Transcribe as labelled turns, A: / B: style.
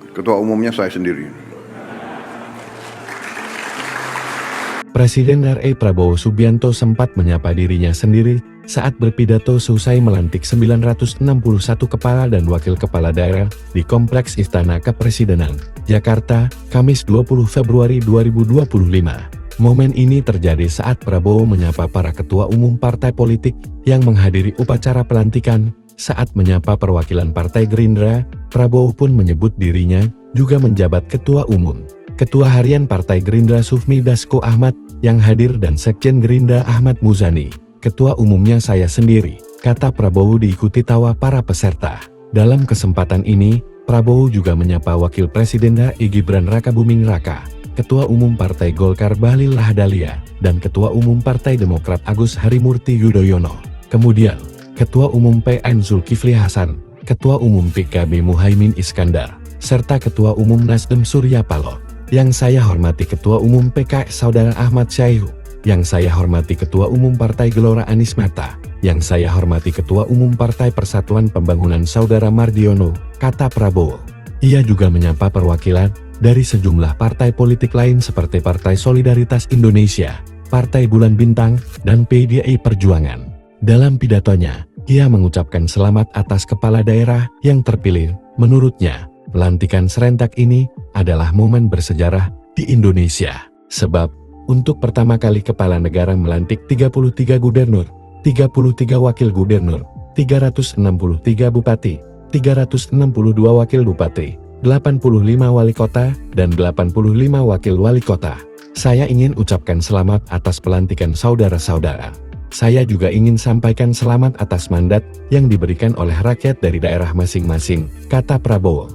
A: Ketua umumnya saya sendiri.
B: Presiden RI Prabowo Subianto sempat menyapa dirinya sendiri saat berpidato seusai melantik 961 kepala dan wakil kepala daerah di Kompleks Istana Kepresidenan, Jakarta, Kamis 20 Februari 2025. Momen ini terjadi saat Prabowo menyapa para ketua umum partai politik yang menghadiri upacara pelantikan. Saat menyapa perwakilan Partai Gerindra, Prabowo pun menyebut dirinya juga menjabat ketua umum. Ketua Harian Partai Gerindra Sufmi Dasko Ahmad yang hadir dan Sekjen Gerindra Ahmad Muzani. Ketua umumnya saya sendiri, kata Prabowo diikuti tawa para peserta. Dalam kesempatan ini, Prabowo juga menyapa Wakil Presiden RI Gibran Rakabuming Raka, Ketua Umum Partai Golkar Bahlil Lahadalia, dan Ketua Umum Partai Demokrat Agus Harimurti Yudhoyono. Kemudian, Ketua Umum PN Zulkifli Hasan, Ketua Umum PKB Muhaimin Iskandar, serta Ketua Umum Nasdem Surya Paloh. Yang saya hormati Ketua Umum PKS Saudara Ahmad Syaihu, yang saya hormati Ketua Umum Partai Gelora Anies Mata, yang saya hormati Ketua Umum Partai Persatuan Pembangunan Saudara Mardiono, kata Prabowo. Ia juga menyapa perwakilan dari sejumlah partai politik lain seperti Partai Solidaritas Indonesia, Partai Bulan Bintang, dan PDI Perjuangan. Dalam pidatonya, ia mengucapkan selamat atas kepala daerah yang terpilih. Menurutnya, pelantikan serentak ini adalah momen bersejarah di Indonesia. Sebab, untuk pertama kali kepala negara melantik 33 gubernur, 33 wakil gubernur, 363 bupati, 362 wakil bupati, 85 wali kota, dan 85 wakil wali kota. Saya ingin ucapkan selamat atas pelantikan saudara-saudara. Saya juga ingin sampaikan selamat atas mandat yang diberikan oleh rakyat dari daerah masing-masing, kata Prabowo.